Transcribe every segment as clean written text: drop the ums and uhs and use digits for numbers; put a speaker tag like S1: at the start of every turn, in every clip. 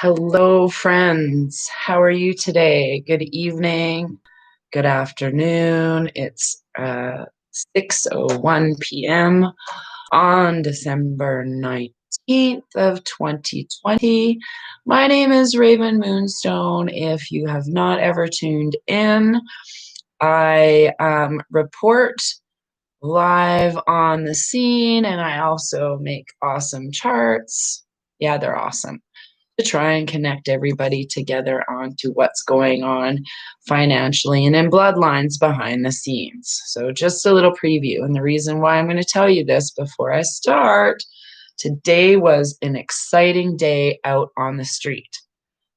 S1: Hello, friends. How are you today? Good evening, good afternoon. It's 6:01 p.m. on December 19th of 2020. My name is Raven Moonstone. If you have not ever tuned in, I report live on the scene and I also make awesome charts. Yeah, they're awesome to try and connect everybody together onto what's going on financially and in bloodlines behind the scenes. So just a little preview. And the reason why I'm going to tell you this before I start, today was an exciting day out on the street.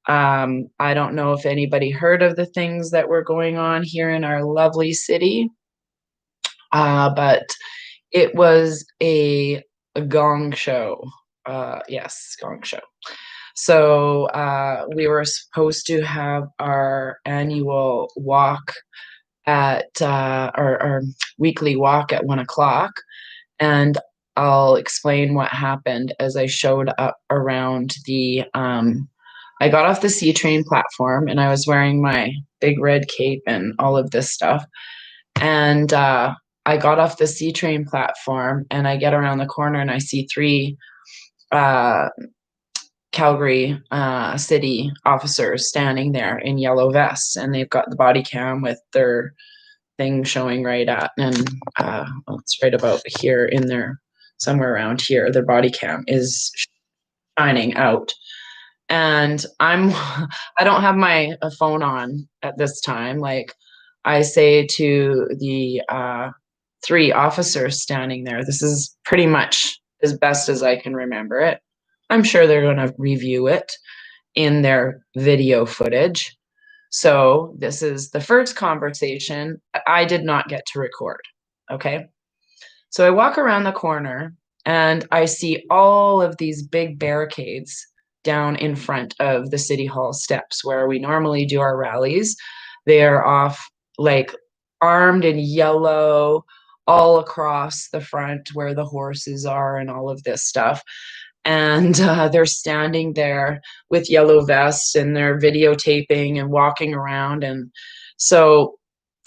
S1: I don't know if anybody heard of the things that were going on here in our lovely city, but it was a gong show. Yes, gong show. So we were supposed to have our annual walk at our weekly walk at 1 o'clock, and I'll explain what happened as I showed up around the. I got off the C train platform, and I was wearing my big red cape and all of this stuff, and I got off the C train platform, and I get around the corner, and I see three. Calgary city officers standing there in yellow vests, and they've got the body cam with their thing showing right at, and it's right about here in there, somewhere around here. Their body cam is shining out, and I don't have my phone on at this time. Like I say to the three officers standing there, this is pretty much as best as I can remember it. I'm sure they're going to review it in their video footage. So this is the first conversation I did not get to record. Okay. So I walk around the corner and I see all of these big barricades down in front of the city hall steps where we normally do our rallies. They are off, like, armed in yellow all across the front where the horses are and all of this stuff. And they're standing there with yellow vests and they're videotaping and walking around. And so,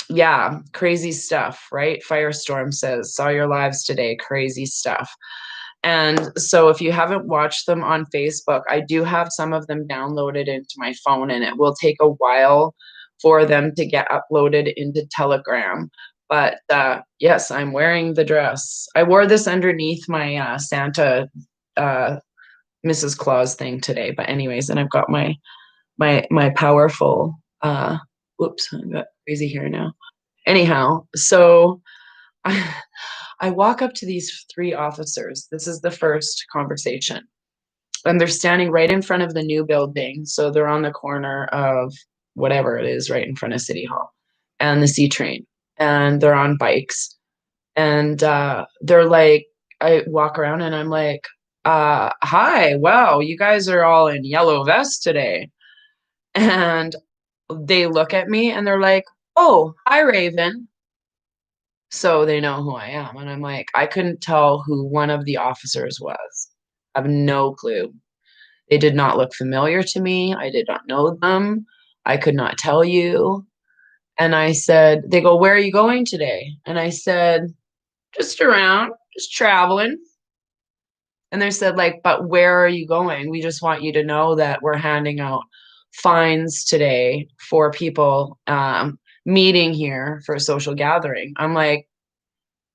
S1: yeah, crazy stuff, right? Firestorm says, saw your lives today, crazy stuff. And so if you haven't watched them on Facebook, I do have some of them downloaded into my phone, and it will take a while for them to get uploaded into Telegram. But yes, I'm wearing the dress. I wore this underneath my Santa Mrs. Claus thing today. But anyways, and I've got my powerful whoops, I got crazy here now. Anyhow, so I walk up to these three officers. This is the first conversation. And they're standing right in front of the new building. So they're on the corner of whatever it is, right in front of City Hall and the C train. And they're on bikes. And they're like, I walk around and I'm like, hi, wow, you guys are all in yellow vests today. And they look at me and they're like, oh, hi, Raven. So they know who I am. And I'm like, I couldn't tell who one of the officers was. I have no clue. They did not look familiar to me. I did not know them. I could not tell you. And I said, they go, where are you going today? And I said, just around, just traveling. And they said, like, but where are you going? We just want you to know that we're handing out fines today for people meeting here for a social gathering. I'm like,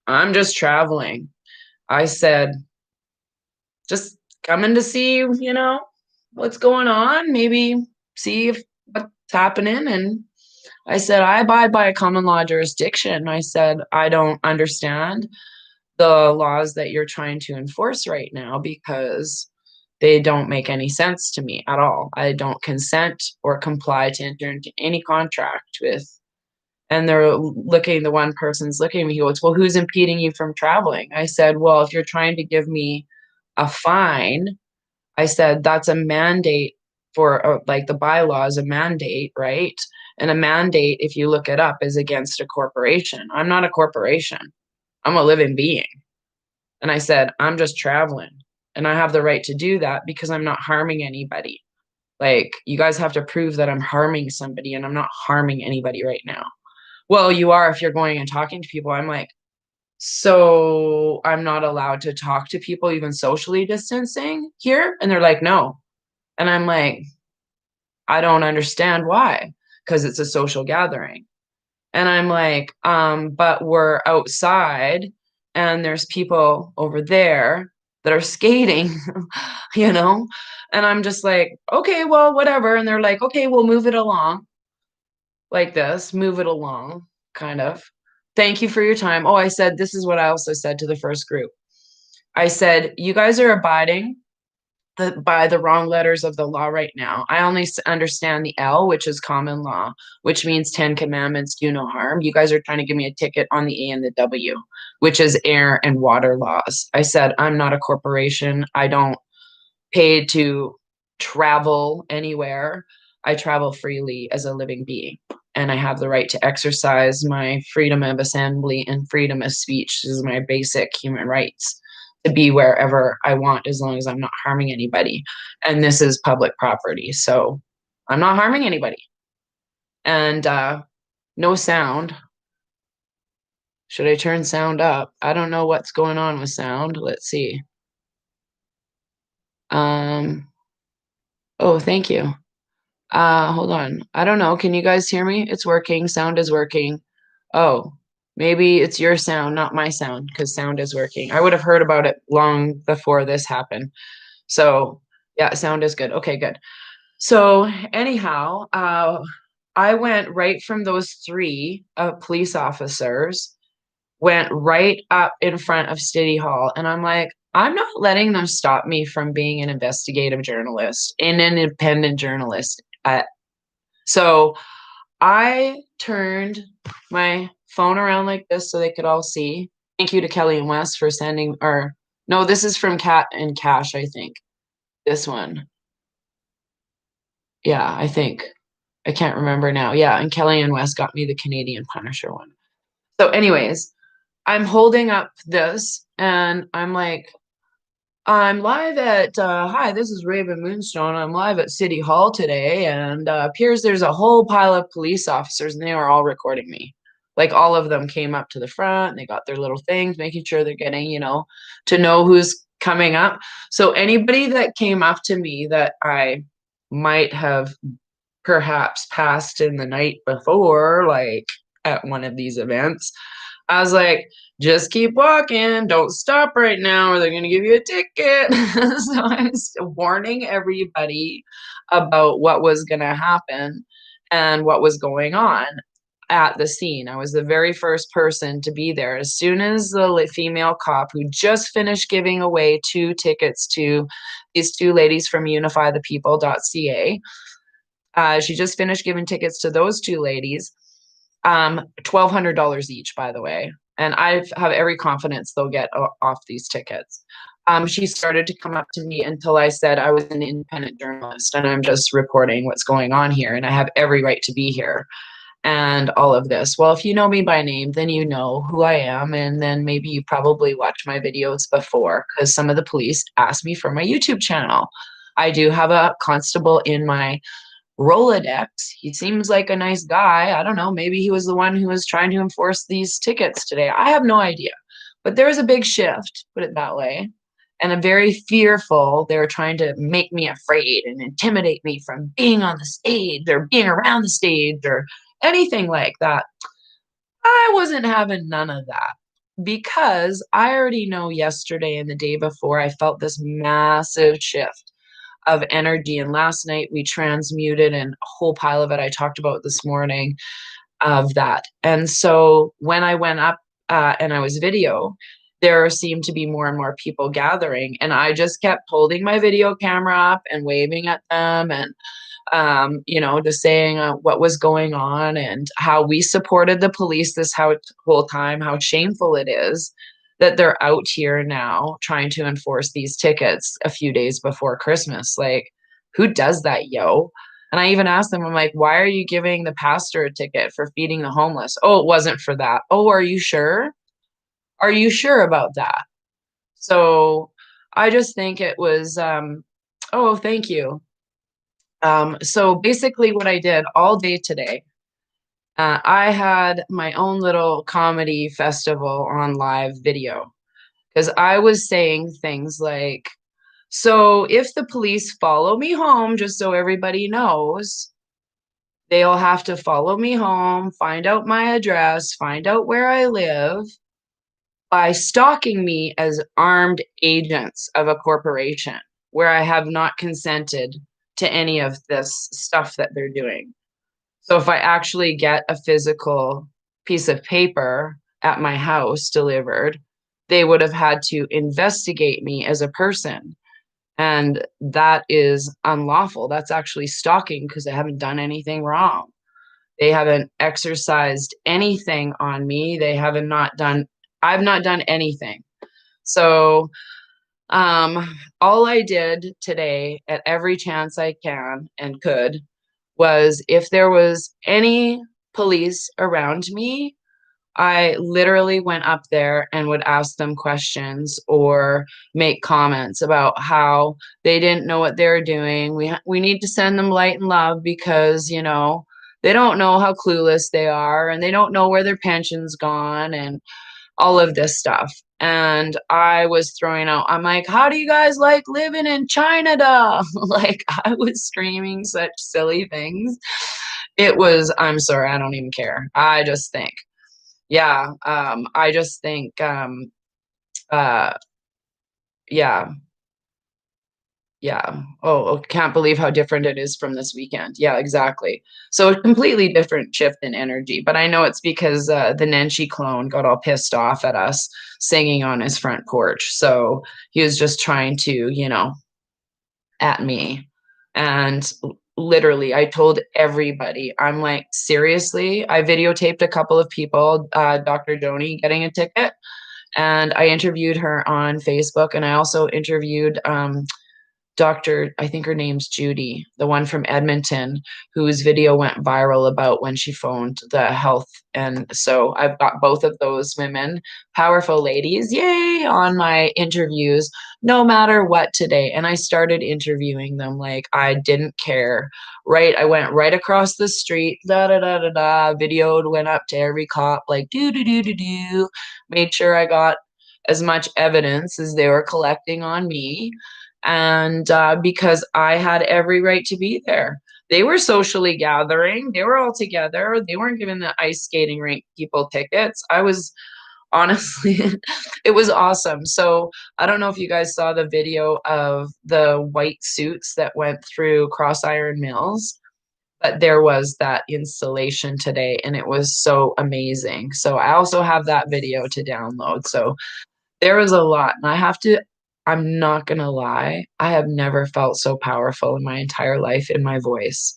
S1: I'm just traveling. I said, just coming to see, what's going on, maybe see if what's happening. And I said, I abide by a common law jurisdiction. I said, I don't understand the laws that you're trying to enforce right now because they don't make any sense to me at all. I don't consent or comply to enter into any contract with. And they're looking, the one person's looking at me, he goes, well, who's impeding you from traveling? I said, well, if you're trying to give me a fine, I said, that's a mandate for, like, the bylaw is a mandate, right? And a mandate, if you look it up, is against a corporation. I'm not a corporation. I'm a living being. And I said, I'm just traveling. And I have the right to do that because I'm not harming anybody. Like, you guys have to prove that I'm harming somebody, and I'm not harming anybody right now. Well, you are if you're going and talking to people. I'm like, so I'm not allowed to talk to people, even socially distancing here? And they're like, no. And I'm like, I don't understand why, because it's a social gathering. And I'm like, but we're outside and there's people over there that are skating, you know? And I'm just like, okay, well, whatever. And they're like, okay, we'll move it along like this, move it along, kind of. Thank you for your time. Oh, I said, this is what I also said to the first group. I said, you guys are abiding by the wrong letters of the law right now. I only understand the L, which is common law, which means 10 commandments, do no harm. You guys are trying to give me a ticket on the A and the W, which is air and water laws. I said, I'm not a corporation. I don't pay to travel anywhere. I travel freely as a living being. And I have the right to exercise my freedom of assembly and freedom of speech. This is my basic human rights to be wherever I want as long as I'm not harming anybody. And this is public property. So I'm not harming anybody. And no sound. Should I turn sound up? I don't know what's going on with sound. Let's see. Oh, thank you. Hold on. I don't know. Can you guys hear me? It's working. Sound is working. Oh, maybe it's your sound, not my sound, because sound is working. I would have heard about it long before this happened. So, yeah, sound is good. Okay, good. So, anyhow, I went right from those three police officers, went right up in front of City Hall, and I'm like, I'm not letting them stop me from being an investigative journalist, an independent journalist. So I turned my phone around like this so they could all see. Thank you to Kelly and Wes for sending, or no, this is from Kat and Cash, I think. This one. Yeah, I think. I can't remember now. Yeah, and Kelly and Wes got me the Canadian Punisher one. So, anyways, I'm holding up this and I'm like, I'm live at, hi, this is Raven Moonstone. I'm live at City Hall today, and appears there's a whole pile of police officers, and they were all recording me. Like, all of them came up to the front, and they got their little things, making sure they're getting, to know who's coming up. So, anybody that came up to me that I might have perhaps passed in the night before, like at one of these events, I was like, just keep walking. Don't stop right now or they're going to give you a ticket. So I was warning everybody about what was going to happen and what was going on at the scene. I was the very first person to be there. As soon as the female cop who just finished giving away 2 tickets to these 2 ladies from unifythepeople.ca, she just finished giving tickets to those 2 ladies, $1,200 each, by the way. And I have every confidence they'll get off these tickets. She started to come up to me until I said I was an independent journalist and I'm just reporting what's going on here and I have every right to be here and all of this. Well, if you know me by name, then you know who I am. And then maybe you probably watched my videos before because some of the police asked me for my YouTube channel. I do have a constable in my Rolodex. He seems like a nice guy. I don't know. Maybe he was the one who was trying to enforce these tickets today. I have no idea. But there was a big shift, put it that way. And I'm very fearful. They're trying to make me afraid and intimidate me from being on the stage or being around the stage or anything like that. I wasn't having none of that because I already know yesterday and the day before I felt this massive shift of energy. And last night we transmuted and a whole pile of it I talked about this morning of that. And so when I went up and I was video, there seemed to be more and more people gathering. And I just kept holding my video camera up and waving at them and just saying what was going on and how we supported the police this whole time, how shameful it is that they're out here now trying to enforce these tickets a few days before Christmas. Like, who does that, yo? And I even asked them, I'm like, why are you giving the pastor a ticket for feeding the homeless? Oh, it wasn't for that. Oh, are you sure? Are you sure about that? So I just think it was, oh, thank you. So basically what I did all day today, I had my own little comedy festival on live video because I was saying things like, so if the police follow me home, just so everybody knows, they'll have to follow me home, find out my address, find out where I live by stalking me as armed agents of a corporation where I have not consented to any of this stuff that they're doing. So if I actually get a physical piece of paper at my house delivered, they would have had to investigate me as a person. And that is unlawful. That's actually stalking because I haven't done anything wrong. They haven't exercised anything on me. They haven't not done, I've not done anything. So all I did today at every chance I can and could was if there was any police around me, I literally went up there and would ask them questions or make comments about how they didn't know what they were doing. We need to send them light and love because, they don't know how clueless they are and they don't know where their pension's gone and all of this stuff. And I was throwing out, I'm like, how do you guys like living in China? Like, I was screaming such silly things. It was, I'm sorry, I don't even care. I just think, yeah, I just think, uh, yeah, yeah. Oh, can't believe how different it is from this weekend. Yeah, exactly. So a completely different shift in energy. But I know it's because the Nenshi clone got all pissed off at us singing on his front porch. So he was just trying to, at me. And literally, I told everybody, I'm like, seriously, I videotaped a couple of people, Dr. Joni getting a ticket, and I interviewed her on Facebook. And I also interviewed Dr. I think her name's Judy, the one from Edmonton, whose video went viral about when she phoned the health. And so I've got both of those women, powerful ladies, yay, on my interviews, no matter what today. And I started interviewing them like I didn't care. Right. I went right across the street, da da da da da, videoed, went up to every cop, like do do do do do, made sure I got as much evidence as they were collecting on me and because I had every right to be there. They were socially gathering. They were all together. They weren't giving the ice skating rink people tickets. I was honestly, it was awesome. So I don't know if you guys saw the video of the white suits that went through Cross Iron Mills, but there was that installation today and it was so amazing. So I also have that video to download. So there was a lot, and I'm not gonna lie, I have never felt so powerful in my entire life in my voice.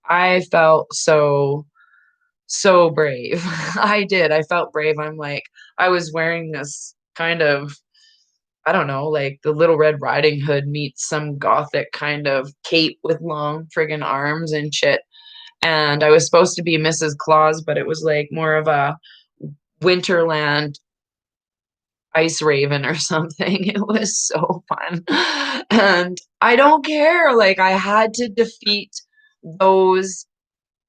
S1: I felt so, so brave. I did. I felt brave. I'm like, I was wearing this kind of, I don't know, like the Little Red Riding Hood meets some gothic kind of cape with long friggin' arms and shit. And I was supposed to be Mrs. Claus, but it was like more of a Winterland Ice Raven or something. It was so fun. And I don't care. Like, I had to defeat those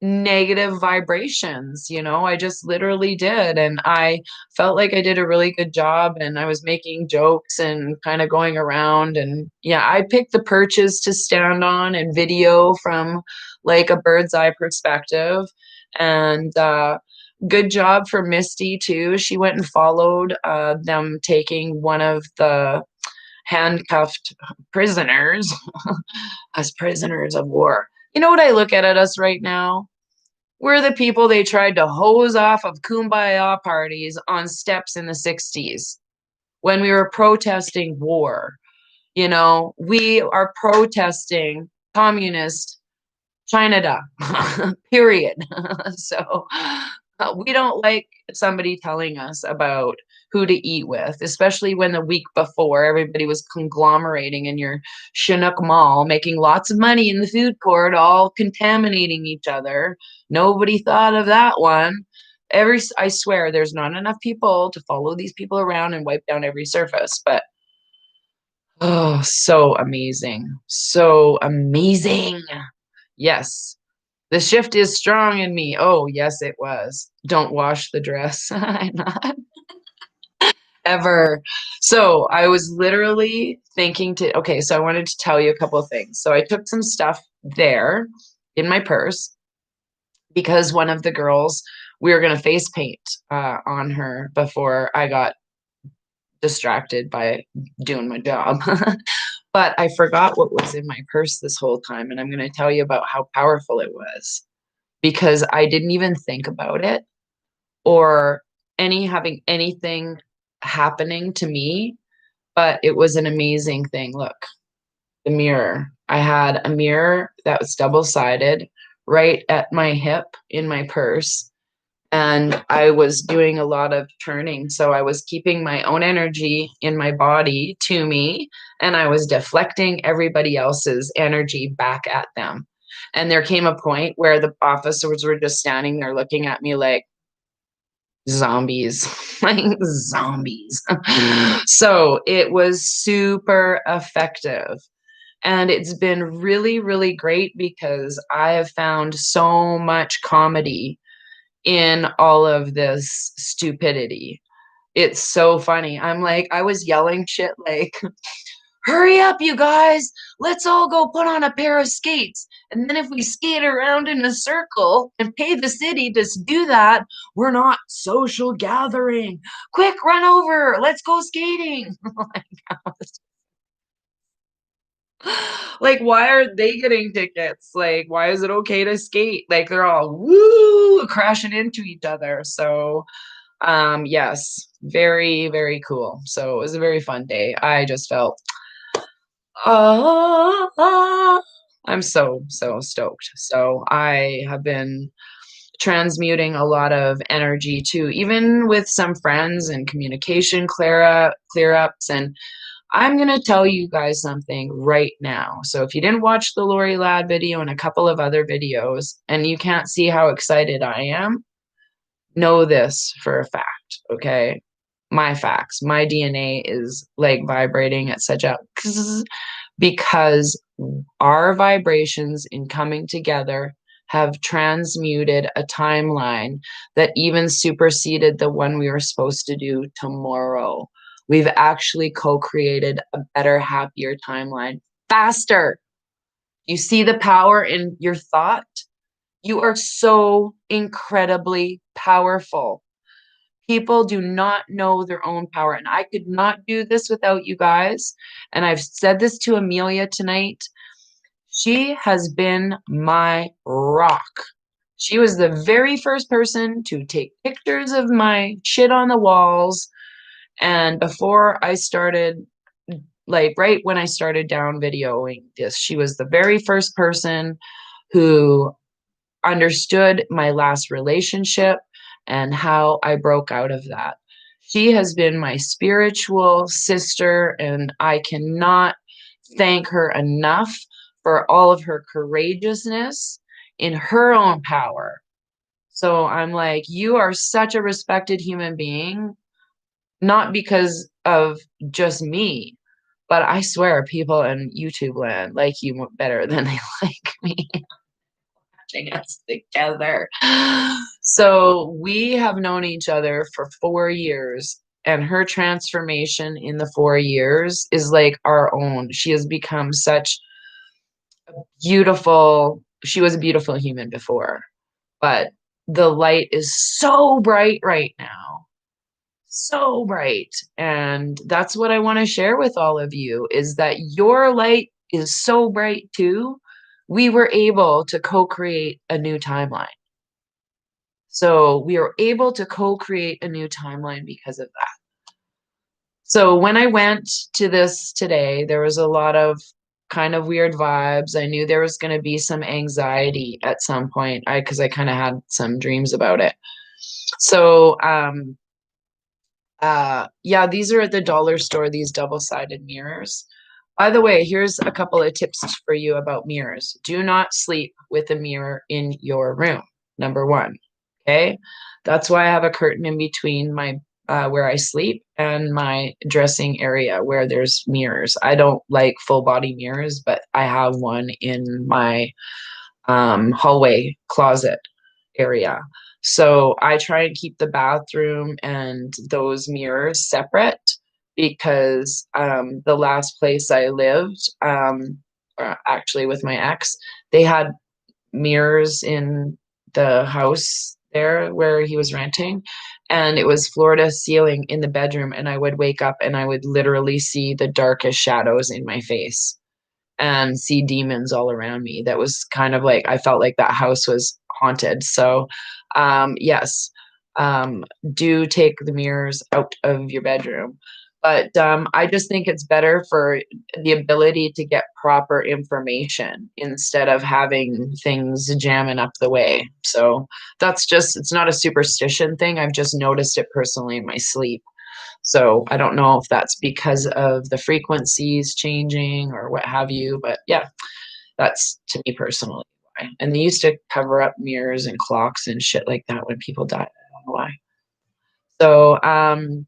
S1: negative vibrations, I just literally did. And I felt like I did a really good job and I was making jokes and kind of going around. And yeah, I picked the perches to stand on and video from like a bird's eye perspective. And good job for Misty too. She went and followed them taking one of the handcuffed prisoners as prisoners of war. You know what I look at us right now? We're the people they tried to hose off of kumbaya parties on steps in the 60s when we were protesting war. We are protesting communist China, period. So we don't like somebody telling us about who to eat with, especially when the week before everybody was conglomerating in your Chinook Mall, making lots of money in the food court, all contaminating each other. Nobody thought of that one. I swear, there's not enough people to follow these people around and wipe down every surface, but oh, so amazing. So amazing. Yes. The shift is strong in me. Oh, yes, it was. Don't wash the dress. I'm not ever. So I was literally thinking to, okay, so I wanted to tell you a couple of things. So I took some stuff there in my purse because one of the girls, we were going to face paint on her before I got distracted by doing my job. But I forgot what was in my purse this whole time. And I'm going to tell you about how powerful it was because I didn't even think about it or having anything happening to me, but it was an amazing thing. Look, the mirror. I had a mirror that was double-sided right at my hip in my purse. And I was doing a lot of turning. So I was keeping my own energy in my body to me, and I was deflecting everybody else's energy back at them. And there came a point where the officers were just standing there looking at me like zombies, like zombies. So it was super effective. And it's been really, really great because I have found so much comedy in all of this stupidity. It's so funny. I'm like, I was yelling shit like, hurry up, you guys. Let's all go put on a pair of skates. And then if we skate around in a circle and pay the city to do that, we're not social gathering. Quick, run over. Let's go skating. Like, why are they getting tickets? Like, why is it okay to skate? Like, they're all woo crashing into each other. So, yes, very, very cool. So it was a very fun day. I just felt, ah, I'm so, so stoked. So I have been transmuting a lot of energy too, even with some friends and communication clear ups. And I'm going to tell you guys something right now. So if you didn't watch the Lori Ladd video and a couple of other videos and you can't see how excited I am, know this for a fact, okay? My facts, my DNA is like vibrating at such a because our vibrations in coming together have transmuted a timeline that even superseded the one we were supposed to do tomorrow. We've actually co-created a better, happier timeline faster. You see the power in your thought? You are so incredibly powerful. People do not know their own power. And I could not do this without you guys. And I've said this to Amelia tonight. She has been my rock. She was the very first person to take pictures of my shit on the walls. And before I started, like right when I started down videoing this, she was the very first person who understood my last relationship and how I broke out of that. She has been my spiritual sister, and I cannot thank her enough for all of her courageousness in her own power. So I'm like, you are such a respected human being, not because of just me, but I swear people in YouTube land like you better than they like me. Us together. So we have known each other for 4 years, and her transformation in the 4 years is like our own. She has become such a she was a beautiful human before, but the light is so bright right now. So bright. And that's what I want to share with all of you is that your light is so bright too. We were able to co-create a new timeline. So we are able to co-create a new timeline because of that. So when I went to this today, there was a lot of kind of weird vibes. I knew there was going to be some anxiety at some point because I kind of had some dreams about it. So yeah, these are at the dollar store, these double-sided mirrors. By the way, here's a couple of tips for you about mirrors. Do not sleep with a mirror in your room, number one. Okay, that's why I have a curtain in between my where I sleep and my dressing area where there's mirrors. I don't like full body mirrors, but I have one in my hallway closet area. So I try and keep the bathroom and those mirrors separate because the last place I lived, actually with my ex, they had mirrors in the house there where he was renting, and it was floor to ceiling in the bedroom, and I would wake up and I would literally see the darkest shadows in my face and see demons all around me. That was kind of like I felt like that house was haunted. So, yes, do take the mirrors out of your bedroom. But I just think it's better for the ability to get proper information instead of having things jamming up the way. So that's just, it's not a superstition thing. I've just noticed it personally in my sleep. So I don't know if that's because of the frequencies changing or what have you, but yeah, that's to me personally why. And they used to cover up mirrors and clocks and shit like that when people died. I don't know why. So,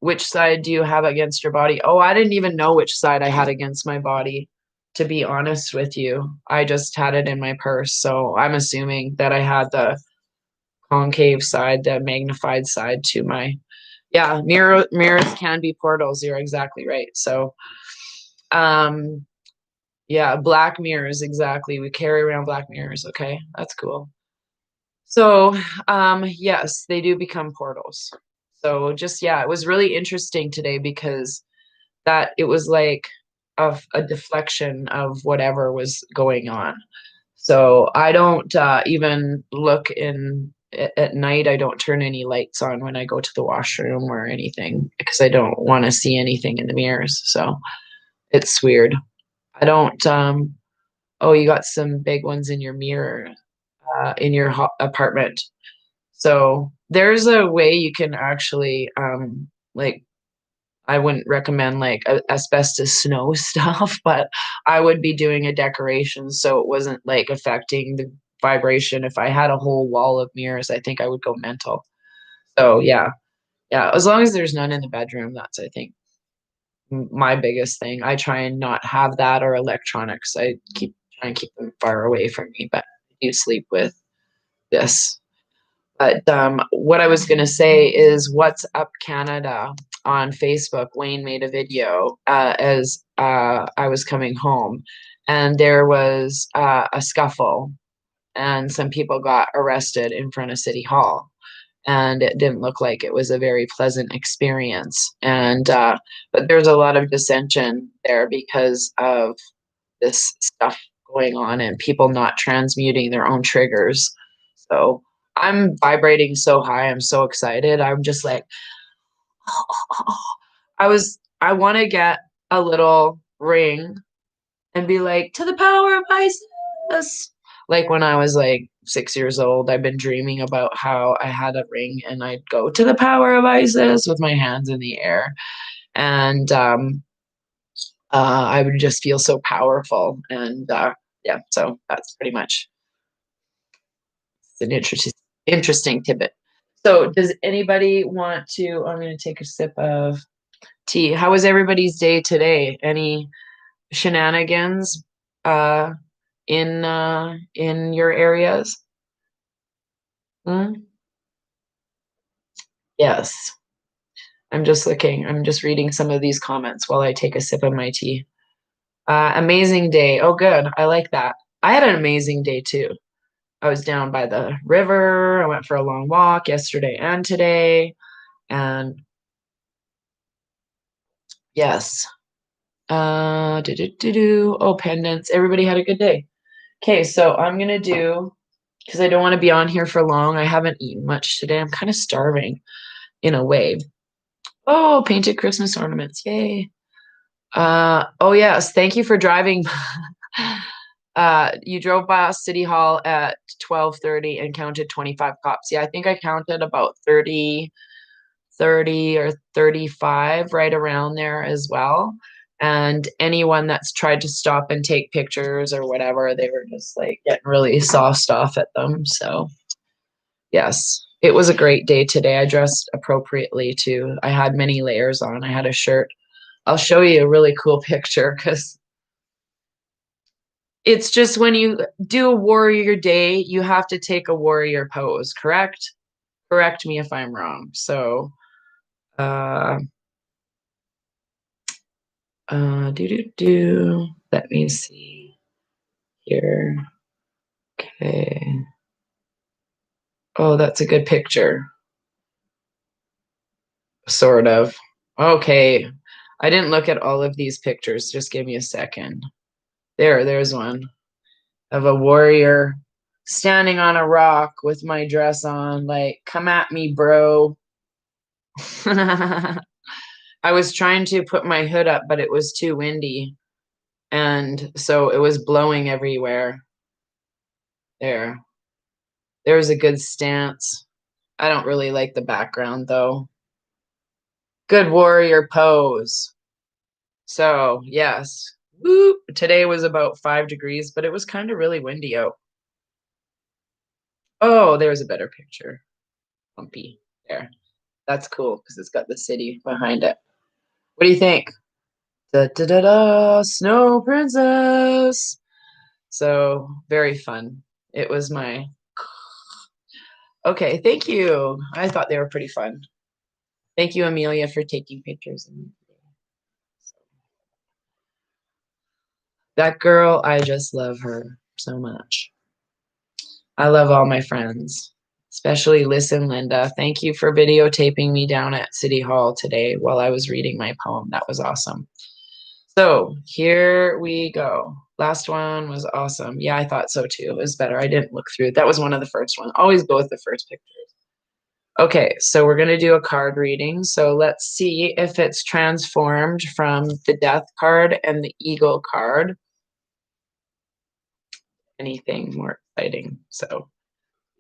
S1: which side do you have against your body? Oh, I didn't even know which side I had against my body, to be honest with you. I just had it in my purse. So I'm assuming that I had the concave side, the magnified side to my, yeah, mirrors can be portals. You're exactly right. So, um, yeah, black mirrors, exactly. We carry around black mirrors. Okay, that's cool. So, yes, they do become portals. So just, yeah, it was really interesting today because that it was like a deflection of whatever was going on. So I don't even look in at night. I don't turn any lights on when I go to the washroom or anything because I don't want to see anything in the mirrors. So it's weird. I don't. Oh, you got some big ones in your mirror in your apartment. So there's a way you can actually like I wouldn't recommend like asbestos snow stuff, but I would be doing a decoration so it wasn't like affecting the vibration. If I had a whole wall of mirrors, I think I would go mental. So yeah, yeah. As long as there's none in the bedroom, that's I think my biggest thing. I try and not have that or electronics. I keep try and keep them far away from me, but I do sleep with this. But what I was going to say is, What's Up Canada on Facebook? Wayne made a video as I was coming home, and there was a scuffle, and some people got arrested in front of City Hall. And it didn't look like it was a very pleasant experience. And but there's a lot of dissension there because of this stuff going on and people not transmuting their own triggers. So I'm vibrating so high. I'm so excited. I'm just like, I want to get a little ring and be like, to the power of Isis. Like when I was like 6 years old, I've been dreaming about how I had a ring and I'd go to the power of Isis with my hands in the air. And I would just feel so powerful. And yeah, so that's pretty much an interesting tidbit. So, does anybody want to? I'm going to take a sip of tea. How was everybody's day today? Any shenanigans uh, in your areas? Hmm? Yes, I'm just looking. I'm just reading some of these comments while I take a sip of my tea. Amazing day. Oh, good. I like that. I had an amazing day too. I was down by the river. I went for a long walk yesterday and today. And yes. Oh, pendants. Everybody had a good day. Okay, so I'm gonna do because I don't want to be on here for long. I haven't eaten much today. I'm kind of starving in a way. Oh, painted Christmas ornaments. Yay. Oh yes, thank you for driving. You drove past City Hall at 12:30 and counted 25 cops. Yeah, I think I counted about 30 or 35 right around there as well. And anyone that's tried to stop and take pictures or whatever, they were just like getting really sauced off at them. So, yes, it was a great day today. I dressed appropriately too. I had many layers on. I had a shirt. I'll show you a really cool picture because It's just when you do a warrior day, you have to take a warrior pose, correct? Correct me if I'm wrong. So, uh, let me see here. Okay. Oh, that's a good picture. Sort of. Okay. I didn't look at all of these pictures. Just give me a second. There's one of a warrior standing on a rock with my dress on, like, come at me, bro. I was trying to put my hood up, but it was too windy. And so it was blowing everywhere. There. There's a good stance. I don't really like the background though. Good warrior pose. So, yes. Whoop. Today was about 5 degrees, but it was kind of really windy out. Oh, there's a better picture. Bumpy. There. That's cool because it's got the city behind it. What do you think? Da da da da, Snow Princess. So, very fun. It was my. Okay, thank you. I thought they were pretty fun. Thank you, Amelia, for taking pictures. That girl, I just love her so much. I love all my friends, especially Liz and Linda. Thank you for videotaping me down at City Hall today while I was reading my poem. That was awesome. So here we go. Last one was awesome. Yeah, I thought so too. It was better. I didn't look through it. That was one of the first ones. Always go with the first picture. Okay, so we're going to do a card reading. So let's see if it's transformed from the Death card and the Eagle card. Anything more exciting. So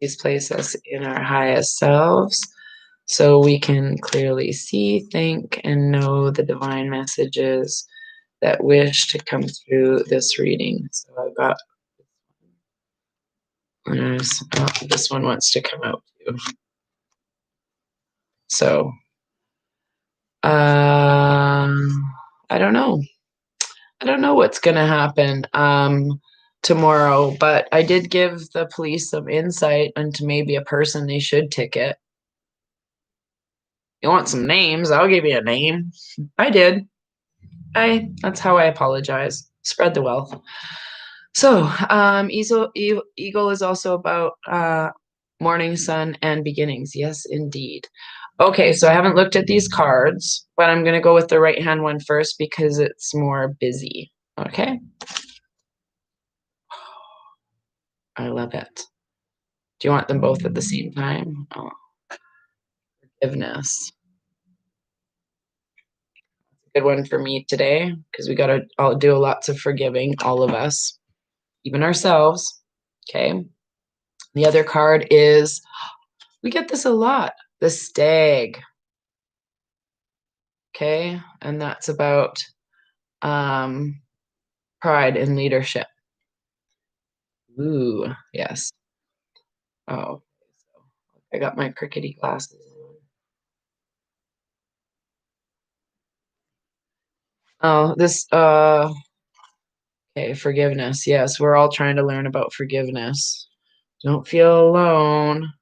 S1: these place us in our highest selves so we can clearly see, think, and know the divine messages that wish to come through this reading. So I've got this one wants to come out too. So I don't know. I don't know what's gonna happen tomorrow, but I did give the police some insight into maybe a person they should ticket. You want some names? I'll give you a name. I did. That's how I apologize. Spread the wealth. So, Eagle is also about morning sun and beginnings. Yes, indeed. Okay, so I haven't looked at these cards, but I'm going to go with the right hand one first because it's more busy. Okay. I love it. Do you want them both at the same time? Oh, forgiveness. Good one for me today because we got to all do lots of forgiving, all of us, even ourselves. Okay. The other card is, we get this a lot, the Stag. Okay. And that's about pride and leadership. Ooh, yes. Oh, I got my crickety glasses. Oh, this okay, forgiveness. Yes, we're all trying to learn about forgiveness. Don't feel alone.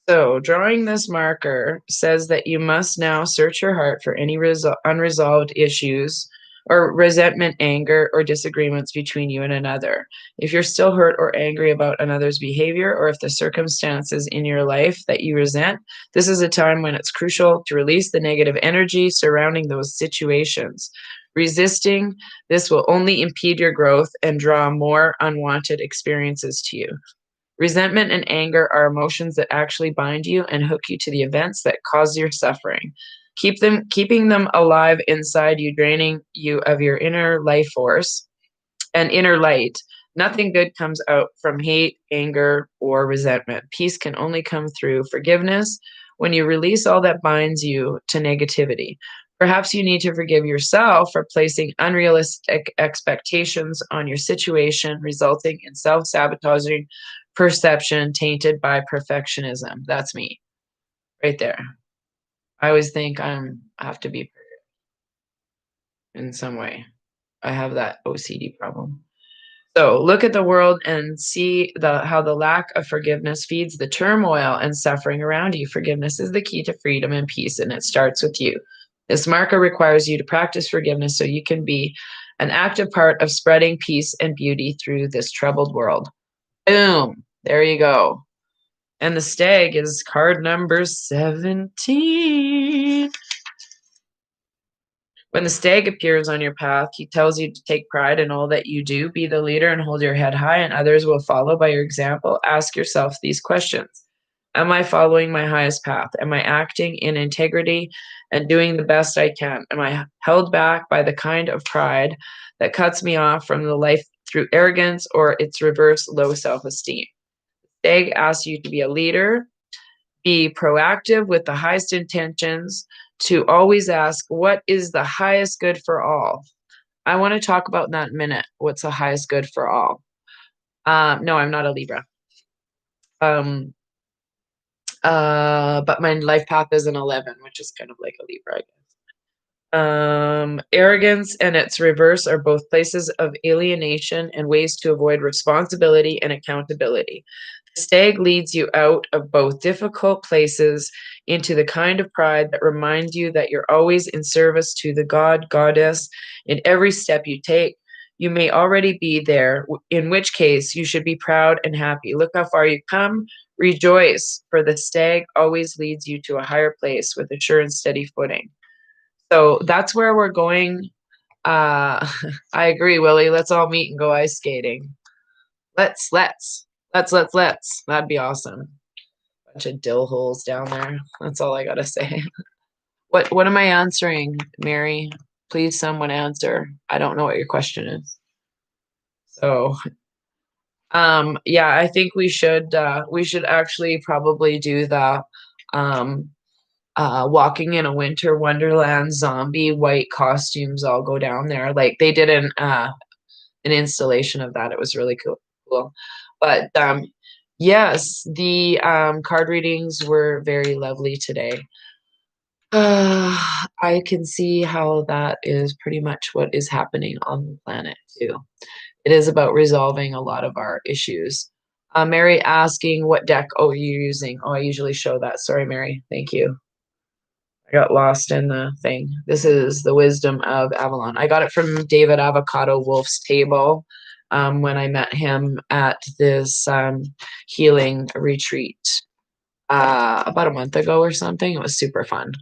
S1: So, drawing this marker says that you must now search your heart for any unresolved issues or resentment, anger, or disagreements between you and another. If you're still hurt or angry about another's behavior, or if the circumstances in your life that you resent, this is a time when it's crucial to release the negative energy surrounding those situations. Resisting this will only impede your growth and draw more unwanted experiences to you. Resentment and anger are emotions that actually bind you and hook you to the events that cause your suffering. Keeping them alive inside you, draining you of your inner life force and inner light. Nothing good comes out from hate, anger, or resentment. Peace can only come through forgiveness when you release all that binds you to negativity. Perhaps you need to forgive yourself for placing unrealistic expectations on your situation, resulting in self sabotaging perception tainted by perfectionism. That's me right there. I always think I have to be perfect in some way. I have that OCD problem. So look at the world and see how the lack of forgiveness feeds the turmoil and suffering around you. Forgiveness is the key to freedom and peace, and it starts with you. This marker requires you to practice forgiveness so you can be an active part of spreading peace and beauty through this troubled world. Boom. There you go. And the stag is card number 17. When the stag appears on your path, he tells you to take pride in all that you do, be the leader, and hold your head high, and others will follow by your example. Ask yourself these questions. Am I following my highest path? Am I acting in integrity and doing the best I can? Am I held back by the kind of pride that cuts me off from the life through arrogance or its reverse, low self-esteem? Stag asks you to be a leader, be proactive with the highest intentions, to always ask, what is the highest good for all? I want to talk about that in a minute. What's the highest good for all? No, I'm not a Libra. Um, but my life path is an 11, which is kind of like a Libra, I guess. Arrogance and its reverse are both places of alienation and ways to avoid responsibility and accountability. The stag leads you out of both difficult places into the kind of pride that reminds you that you're always in service to the god, goddess in every step you take. You may already be there, in which case you should be proud and happy. Look how far you've come. Rejoice, for the stag always leads you to a higher place with a sure and steady footing. So that's where we're going. I agree, Willie. Let's all meet and go ice skating. Let's. That'd be awesome. Bunch of dill holes down there. That's all I gotta say. What am I answering, Mary? Please someone answer. I don't know what your question is. So yeah, I think we should actually probably do the walking in a winter wonderland zombie white costumes all go down there. Like they did an installation of that. It was really cool. But yes, the card readings were very lovely today. I can see how that is pretty much what is happening on the planet too. It is about resolving a lot of our issues. Mary asking what deck you're using. Oh, I usually show that. Sorry, Mary. Thank you. I got lost in the thing. This is the Wisdom of Avalon. I got it from David Avocado Wolf's table when I met him at this healing retreat about a month ago or something. It was super fun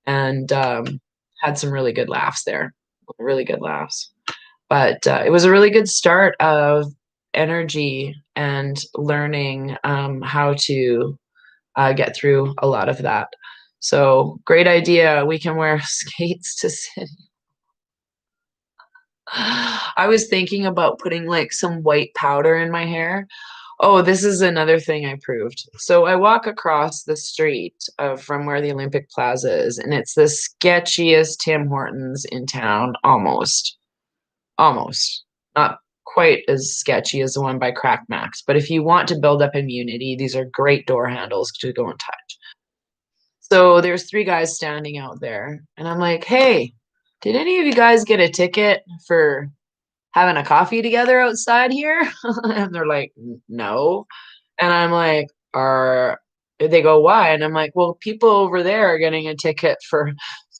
S1: and had some really good laughs there. Really good laughs. But it was a really good start of energy and learning how to get through a lot of that. So great idea. We can wear skates to city. I was thinking about putting like some white powder in my hair. Oh, this is another thing I proved. So I walk across the street from where the Olympic Plaza is, and it's the sketchiest Tim Hortons in town, almost. Almost. Not quite as sketchy as the one by Crack Max, but if you want to build up immunity, these are great door handles to go and touch. So there's three guys standing out there, and I'm like, hey, did any of you guys get a ticket for having a coffee together outside here? And they're like, no. And I'm like, they go, why? And I'm like, well, people over there are getting a ticket for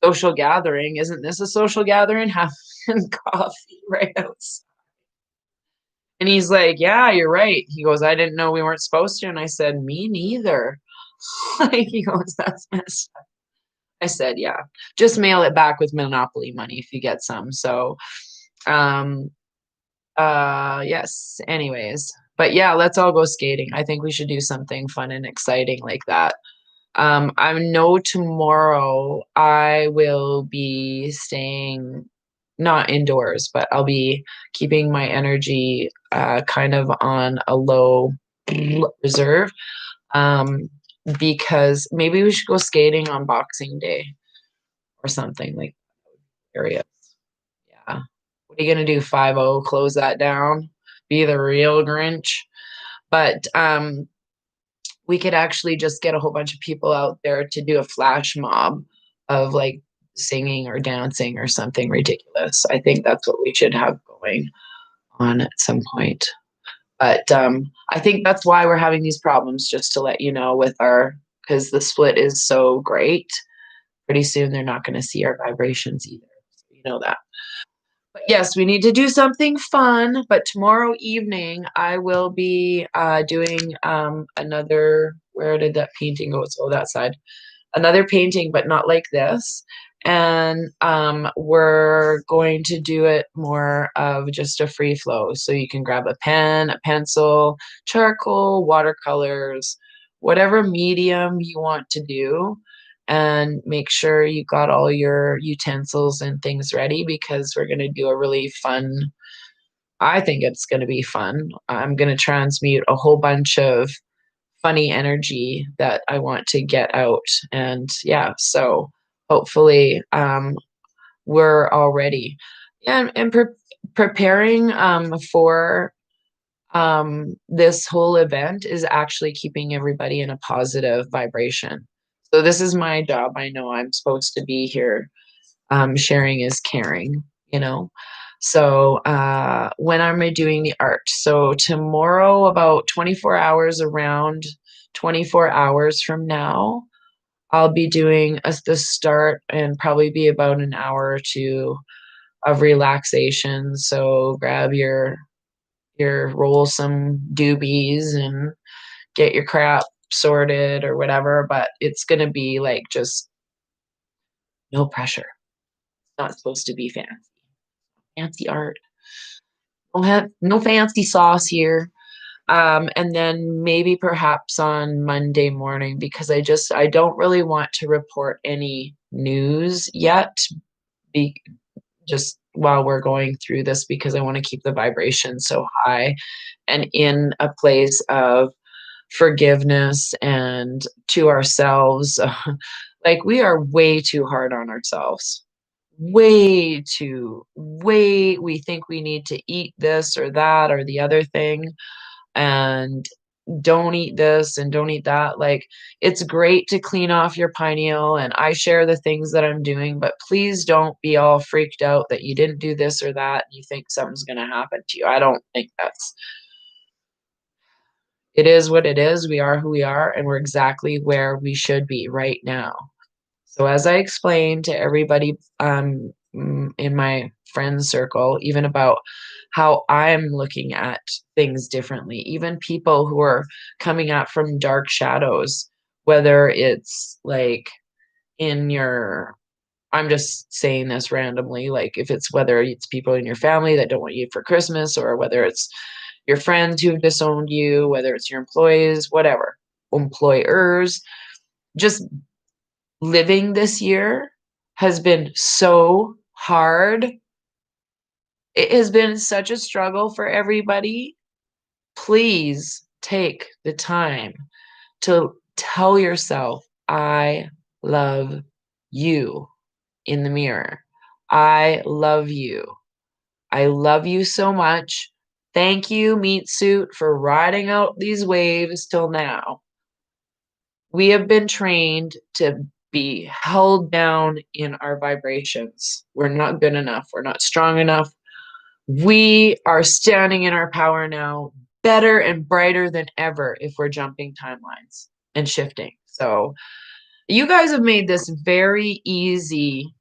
S1: social gathering. Isn't this a social gathering? Having coffee right outside. And he's like, yeah, you're right. He goes, I didn't know we weren't supposed to. And I said, me neither. Like, he goes, that's messed up. I said, yeah, just mail it back with Monopoly money if you get some. So, um, yes, anyways, but yeah, let's all go skating. I think we should do something fun and exciting like that. I know tomorrow I will be staying not indoors, but I'll be keeping my energy kind of on a low reserve. Because maybe we should go skating on Boxing Day or something like that area. Yeah. What are you gonna do? 5-0, close that down, be the real Grinch. But we could actually just get a whole bunch of people out there to do a flash mob of like singing or dancing or something ridiculous. I think that's what we should have going on at some point. But I think that's why we're having these problems, just to let you know, with our, because the split is so great. Pretty soon they're not going to see our vibrations either. So you know that. But yes, we need to do something fun. But tomorrow evening, I will be doing another. Where did that painting go? Oh, that side. Another painting, but not like this. And we're going to do it more of just a free flow. So you can grab a pen, a pencil, charcoal, watercolors, whatever medium you want to do. And make sure you got all your utensils and things ready, because we're going to do a really fun, I think it's going to be fun. I'm going to transmute a whole bunch of funny energy that I want to get out. And yeah, so hopefully we're all ready. Yeah, and preparing for this whole event is actually keeping everybody in a positive vibration. So this is my job. I know I'm supposed to be here. Sharing is caring, you know. So when am I doing the art? So tomorrow, about 24 hours, around 24 hours from now, I'll be doing the start, and probably be about an hour or two of relaxation. So grab your roll some doobies and get your crap sorted or whatever. But it's gonna be like just no pressure. It's not supposed to be fancy art. We'll have no fancy sauce here. And then maybe perhaps on Monday morning, because I don't really want to report any news yet, be, just while we're going through this, because I want to keep the vibration so high and in a place of forgiveness and to ourselves. Like, we are way too hard on ourselves. We think we need to eat this or that or the other thing, and don't eat this and don't eat that. Like, it's great to clean off your pineal, and I share the things that I'm doing, but please don't be all freaked out that you didn't do this or that and you think something's going to happen to you. I don't think that's, it is what it is. We are who we are, and we're exactly where we should be right now. So as I explained to everybody in my friend circle, even about how I'm looking at things differently, even people who are coming out from dark shadows, whether it's like in your, I'm just saying this randomly, like if it's, whether it's people in your family that don't want you for Christmas, or whether it's your friends who've disowned you, whether it's your employees, whatever, employers, just living this year has been so hard. It has been such a struggle for everybody. Please take the time to tell yourself, I love you, in the mirror. I love you. I love you so much. Thank you, meat suit, for riding out these waves till now. We have been trained to be held down in our vibrations. We're not good enough. We're not strong enough. We are standing in our power now, better and brighter than ever, if we're jumping timelines and shifting. So you guys have made this very easy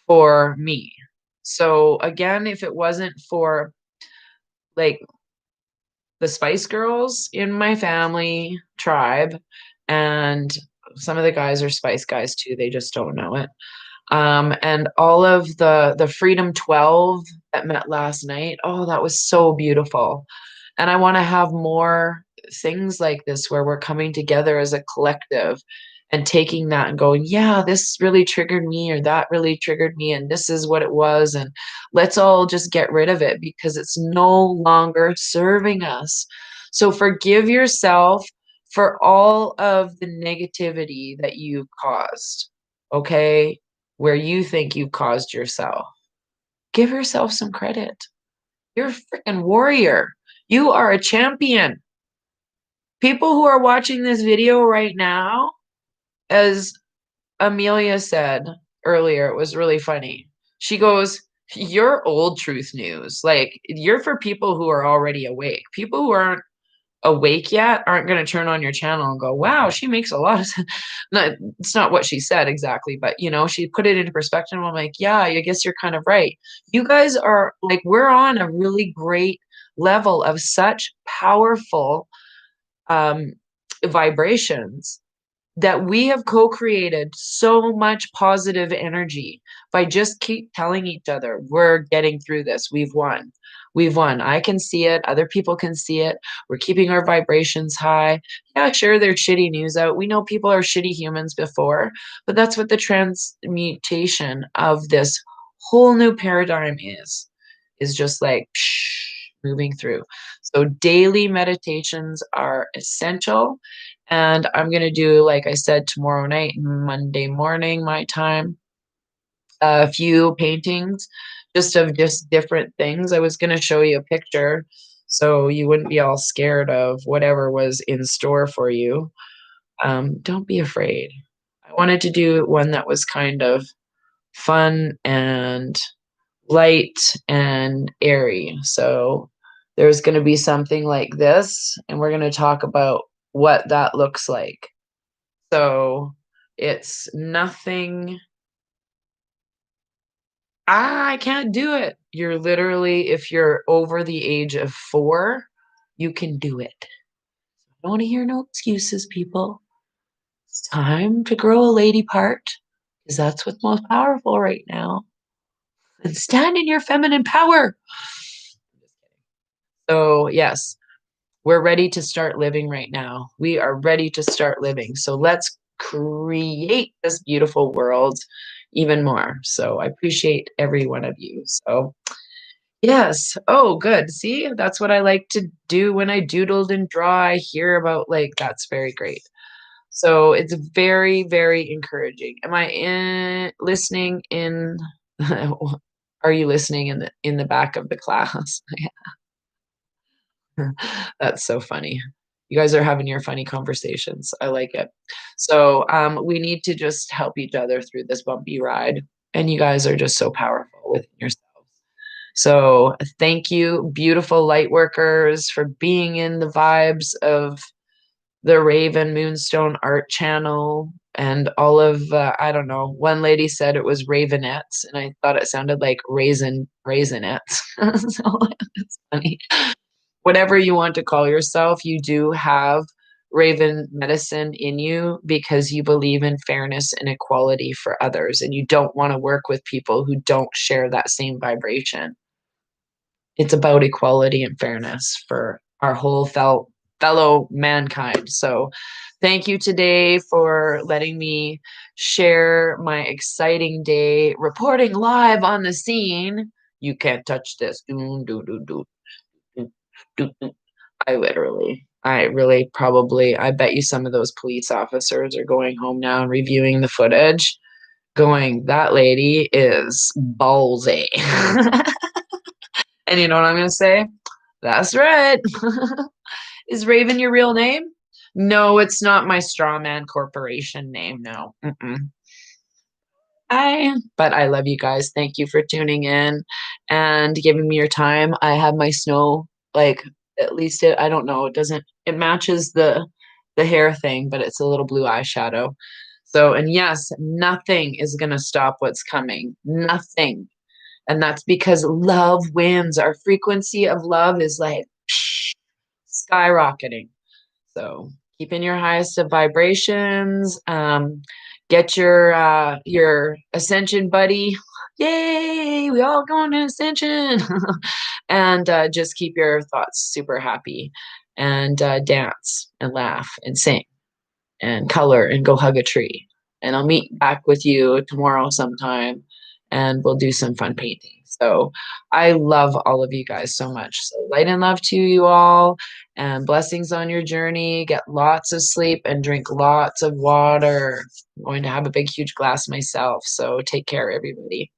S1: for me. So again, if it wasn't for like the Spice Girls in my family tribe, and some of the guys are Spice guys too, they just don't know it. And all of the Freedom 12 that met last night, oh, that was so beautiful. And I want to have more things like this where we're coming together as a collective and taking that and going, yeah, this really triggered me, or that really triggered me, and this is what it was. And let's all just get rid of it, because it's no longer serving us. So forgive yourself for all of the negativity that you've caused, okay? Where you think you've caused yourself. Give yourself some credit. You're a freaking warrior. You are a champion. People who are watching this video right now, as Amelia said, earlier. It was really funny. She goes, "You're old truth news. Like, you're for people who are already awake. People who aren't awake yet aren't going to turn on your channel and go, wow, she makes a lot of sense." No, it's not what she said exactly, but she put it into perspective. I'm like, yeah, I guess you're kind of right. You guys are like, we're on a really great level of such powerful um, vibrations that we have co-created so much positive energy by just keep telling each other we're getting through this. We've won. I can see it, other people can see it. We're keeping our vibrations high. Yeah, sure, there's shitty news out. We know people are shitty humans before, but that's what the transmutation of this whole new paradigm is just like moving through. So daily meditations are essential. And I'm going to do, like I said, tomorrow night, Monday morning, my time, a few paintings just of just different things. I was going to show you a picture so you wouldn't be all scared of whatever was in store for you. Don't be afraid. I wanted to do one that was kind of fun and light and airy. So there's going to be something like this, and we're going to talk about what that looks like. So it's nothing. I can't do it. You're literally, if you're over the age of 4, you can do it. I don't want to hear no excuses, people. It's time to grow a lady part because that's what's most powerful right now. And stand in your feminine power. So, yes, we're ready to start living right now. We are ready to start living. So let's create this beautiful world even more. So I appreciate every one of you. So, yes. Oh, good. See, that's what I like to do when I doodled and draw. I hear about like that's very great. So it's very, very encouraging. Am I listening in? Are you listening in the back of the class? That's so funny. You guys are having your funny conversations. I like it. So we need to just help each other through this bumpy ride. And you guys are just so powerful within yourselves. So thank you, beautiful light workers, for being in the vibes of the Raven Moonstone Art Channel and all of I don't know. One lady said it was Ravenettes, and I thought it sounded like raisinets. So it's funny. Whatever you want to call yourself, you do have Raven medicine in you because you believe in fairness and equality for others, and you don't want to work with people who don't share that same vibration. It's about equality and fairness for our whole fellow mankind. So thank you today for letting me share my exciting day reporting live on the scene. You can't touch this. Do, do, do, do, do, do, do. I really probably, I bet you some of those police officers are going home now and reviewing the footage, going, that lady is ballsy. And you know what I'm going to say? That's right. Is Raven your real name? No, it's not my Strawman Corporation name. No. Mm-mm. But I love you guys. Thank you for tuning in and giving me your time. I have my snow, like, at least I don't know, it matches the hair thing, but it's a little blue eyeshadow. So, and yes, nothing is going to stop what's coming. Nothing. And that's because love wins. Our frequency of love is like skyrocketing. So keep in your highest of vibrations. Get your ascension buddy. Yay! We all going to ascension. And just keep your thoughts super happy and dance and laugh and sing and color and go hug a tree. And I'll meet back with you tomorrow sometime and we'll do some fun painting. So I love all of you guys so much. So light and love to you all and blessings on your journey. Get lots of sleep and drink lots of water. I'm going to have a big, huge glass myself. So take care, everybody.